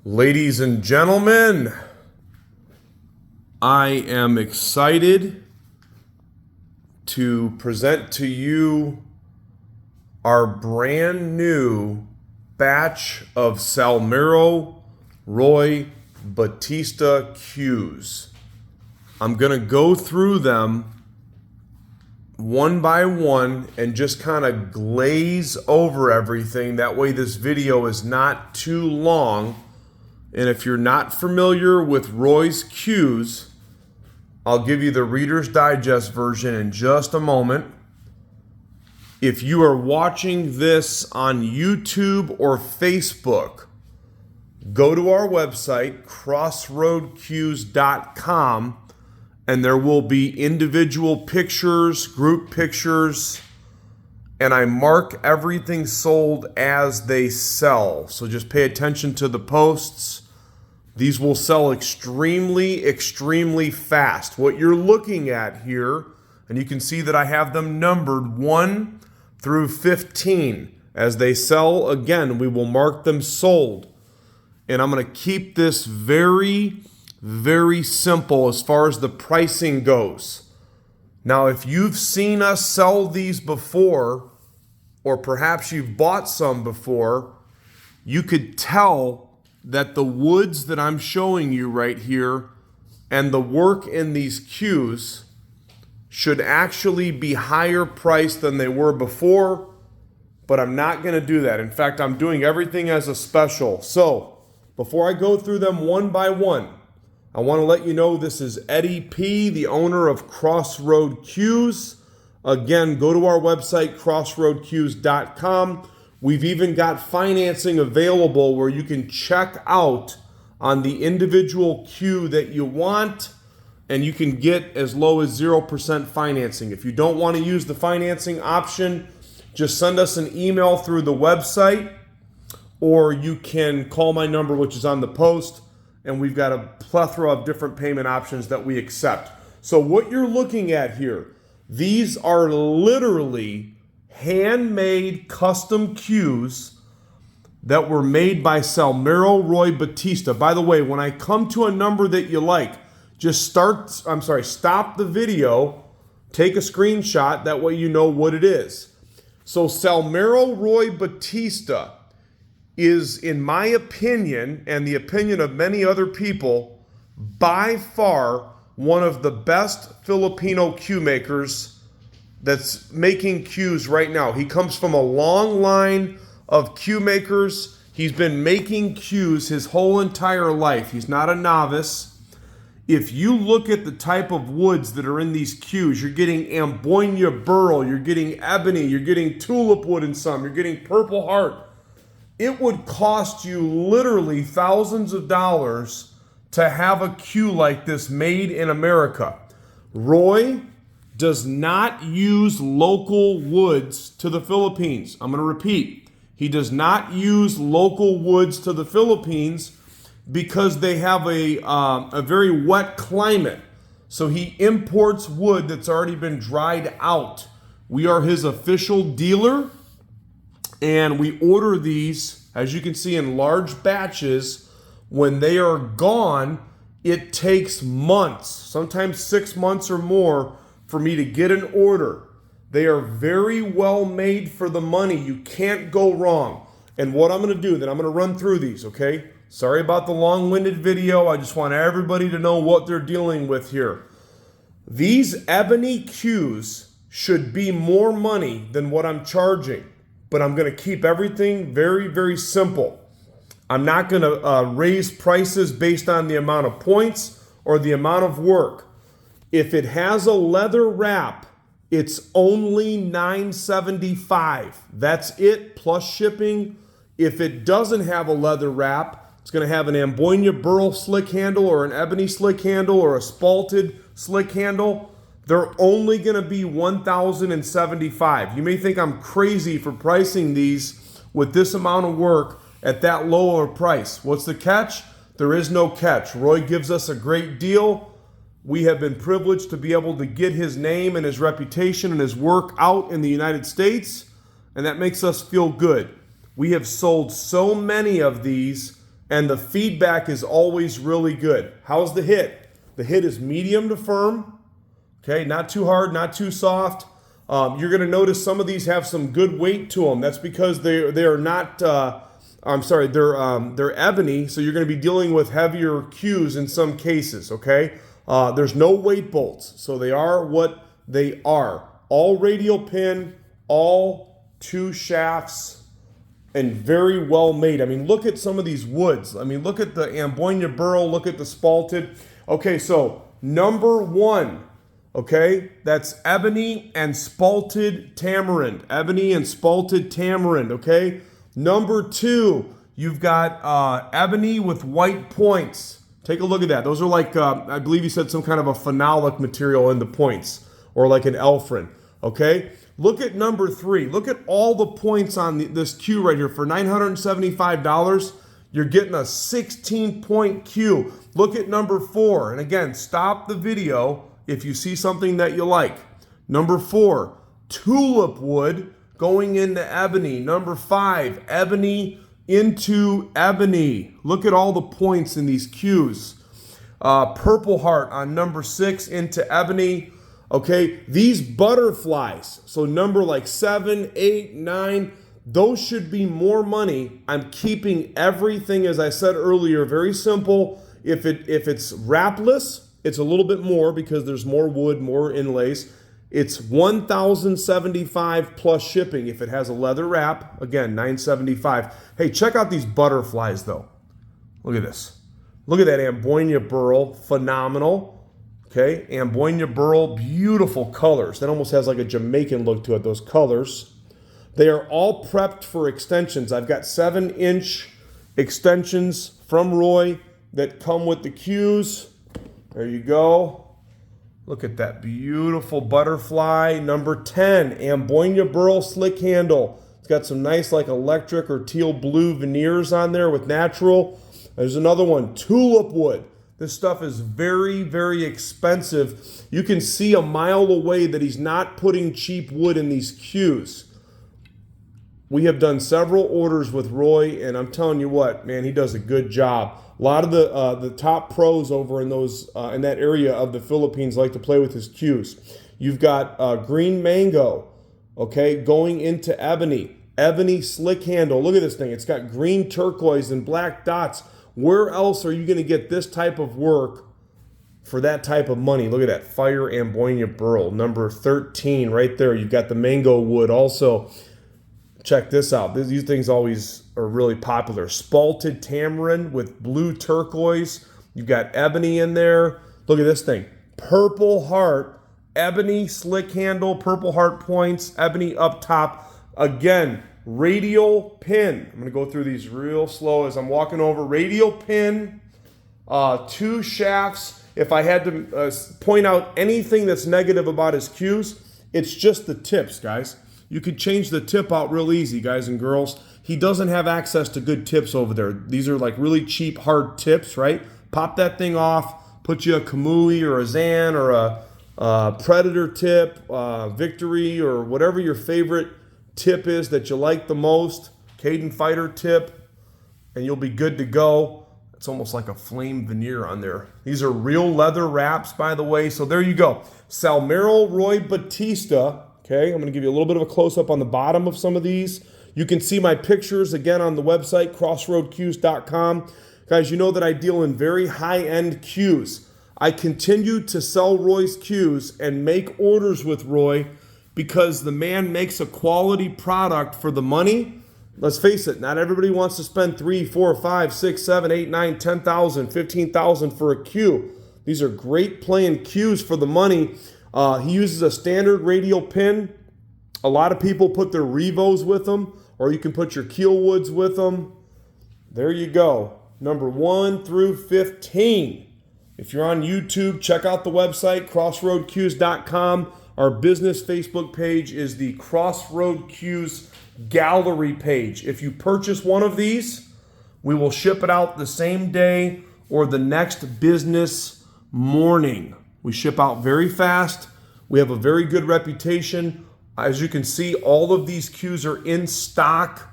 Ladies and gentlemen, I am excited to present to you our brand new batch of Salmero Bautista cues. I'm going to go through them one by one and just kind of glaze over everything. That way this video is not too long. And if you're not familiar with Roy's cues, I'll give you the Reader's Digest version in just a moment. If you are watching this on YouTube or Facebook, go to our website, crossroadcues.com, and there will be individual pictures, group pictures, and I mark everything sold as they sell. So just pay attention to the posts. These will sell extremely fast. What you're looking at here, and you can see that I have them numbered 1 through 15. As they sell, again, we will mark them sold. And I'm going to keep this very simple as far as the pricing goes. Now, if you've seen us sell these before, or perhaps you've bought some before, you could tell that the woods that I'm showing you right here and the work in these cues should actually be higher priced than they were before, but I'm not going to do that. In fact, I'm doing everything as a special. So before I go through them one by one, I want to let you know this is Eddie P., the owner of Crossroad Cues. Again, go to our website, crossroadcues.com. We've even got financing available where you can check out on the individual cue that you want, and you can get as low as 0% financing. If you don't want to use the financing option, just send us an email through the website, or you can call my number, which is on the post, and we've got a plethora of different payment options that we accept. So what you're looking at here, these are literally handmade custom cues that were made by Salmero Bautista. By the way, when I come to a number that you like, just stop the video, take a screenshot, that way you know what it is. So Salmero Bautista is, in my opinion, and the opinion of many other people, by far one of the best Filipino cue makers that's making cues right now. He comes from a long line of cue makers. He's been making cues his whole entire life. He's not a novice. If you look at the type of woods that are in these cues, you're getting ambonia burl, you're getting ebony, you're getting tulip wood in some, you're getting purple heart. It would cost you literally thousands of dollars to have a cue like this made in America. Roy does not use local woods to the Philippines. I'm going to repeat. He does not use local woods to the Philippines because they have a very wet climate. So he imports wood that's already been dried out. We are his official dealer, and we order these, as you can see, in large batches. When they are gone, it takes months, sometimes 6 months or more, for me to get an order. They are very well made for the money. You can't go wrong. And what I'm going to do, then I'm going to run through these, okay? Sorry about the long-winded video. I just want everybody to know what they're dealing with here. These ebony cues should be more money than what I'm charging, but I'm going to keep everything very simple. I'm not going to raise prices based on the amount of points or the amount of work. If it has a leather wrap, it's only $9.75. That's it, plus shipping. If it doesn't have a leather wrap, it's going to have an ambonia burl slick handle or an ebony slick handle or a spalted slick handle. They're only going to be $1,075. You may think I'm crazy for pricing these with this amount of work at that lower price. What's the catch? There is no catch. Roy gives us a great deal. We have been privileged to be able to get his name and his reputation and his work out in the United States, and that makes us feel good. We have sold so many of these and the feedback is always really good. How's the hit? The hit is medium to firm. Okay, not too hard, not too soft. You're going to notice some of these have some good weight to them. That's because they are not. They're ebony, so you're going to be dealing with heavier cues in some cases. Okay, there's no weight bolts, so they are what they are. All radial pin, all 2 shafts, and very well made. I mean, look at some of these woods. I mean, look at the Amboina burl. Look at the Spalted. Okay, so number 1. Okay, that's ebony and spalted tamarind. Ebony and spalted tamarind, okay? Number 2, you've got ebony with white points. Take a look at that. Those are like, I believe you said some kind of a phenolic material in the points, or like an elfrin, okay? Look at number 3. Look at all the points on this cue right here. For $975, you're getting a 16-point cue. Look at number 4. And again, stop the video if you see something that you like. Number 4, tulip wood going into ebony. Number 5, ebony into ebony. Look at all the points in these cues. Purple heart on number 6 into ebony. Okay, these butterflies, so number like 7, 8, 9, those should be more money. I'm keeping everything, as I said earlier, very simple. If it's wrapless, it's a little bit more because there's more wood, more inlays. It's $1,075 plus shipping. If it has a leather wrap, again, $975. Hey, check out these butterflies though. Look at this. Look at that Amboina burl, phenomenal. Okay, Amboina burl, beautiful colors. That almost has like a Jamaican look to it, those colors. They are all prepped for extensions. I've got 7-inch extensions from Roy that come with the cues. There you go. Look at that beautiful butterfly. Number 10, Amboina burl slick handle. It's got some nice like electric or teal blue veneers on there with natural. There's another one, tulip wood. This stuff is very, very expensive. You can see a mile away that he's not putting cheap wood in these cues. We have done several orders with Roy, and I'm telling you what, man, he does a good job. A lot of the top pros over in those in that area of the Philippines like to play with his cues. You've got green mango, okay, going into ebony. Ebony slick handle. Look at this thing. It's got green turquoise and black dots. Where else are you going to get this type of work for that type of money? Look at that fire Amboina burl. Number 13 right there. You've got the mango wood also. Check this out. These things always are really popular. Spalted tamarind with blue turquoise. You've got ebony in there. Look at this thing. Purple heart, ebony slick handle, purple heart points, ebony up top. Again, radial pin. I'm going to go through these real slow as I'm walking over. Radial pin, 2 shafts. If I had to point out anything that's negative about his cues, it's just the tips, guys. You could change the tip out real easy, guys and girls. He doesn't have access to good tips over there. These are like really cheap, hard tips, right? Pop that thing off, put you a Kamui or a Zan or a Predator tip, Victory, or whatever your favorite tip is that you like the most, Caden Fighter tip, and you'll be good to go. It's almost like a flame veneer on there. These are real leather wraps, by the way. So there you go. Salmero Roy Bautista. Okay, I'm going to give you a little bit of a close-up on the bottom of some of these. You can see my pictures, again, on the website, crossroadcues.com. Guys, you know that I deal in very high-end cues. I continue to sell Roy's cues and make orders with Roy because the man makes a quality product for the money. Let's face it, not everybody wants to spend $3,000, $4,000, $5,000, $6,000, $7,000, $8,000, $10,000, $15,000 for a cue. These are great playing cues for the money. He uses a standard radial pin. A lot of people put their Revos with them, or you can put your Keelwoods with them. There you go. Number 1 through 15. If you're on YouTube, check out the website, crossroadcues.com. Our business Facebook page is the Crossroad Cues Gallery page. If you purchase one of these, we will ship it out the same day or the next business morning. We ship out very fast. We have a very good reputation. As you can see, all of these cues are in stock.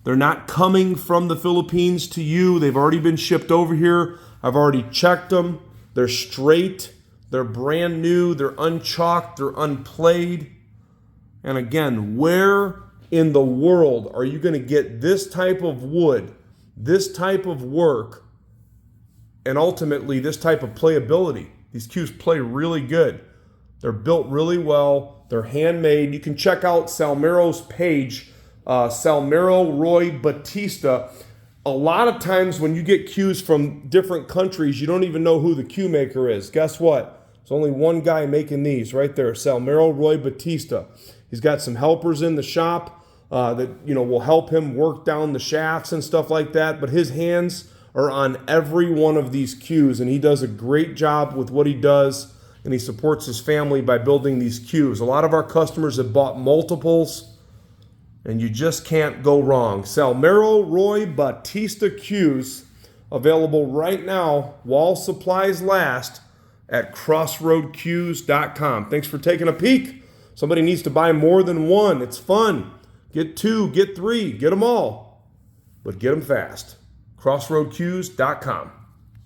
They're not coming from the Philippines to you. They've already been shipped over here. I've already checked them. They're straight. They're brand new. They're unchalked. They're unplayed. And again, where in the world are you going to get this type of wood, this type of work, and ultimately this type of playability? These cues play really good. They're built really well. They're handmade. You can check out Salmero's page, Salmero Roy Bautista. A lot of times when you get cues from different countries, you don't even know who the cue maker is. Guess what? There's only one guy making these right there, Salmero Roy Bautista. He's got some helpers in the shop that will help him work down the shafts and stuff like that. But his hands are on every one of these cues, and he does a great job with what he does, and he supports his family by building these cues. A lot of our customers have bought multiples, and you just can't go wrong. Salmero Roy Bautista cues, available right now while supplies last at crossroadcues.com. Thanks for taking a peek. Somebody needs to buy more than one. It's fun. Get 2, get 3, get them all, but get them fast. crossroadcues.com.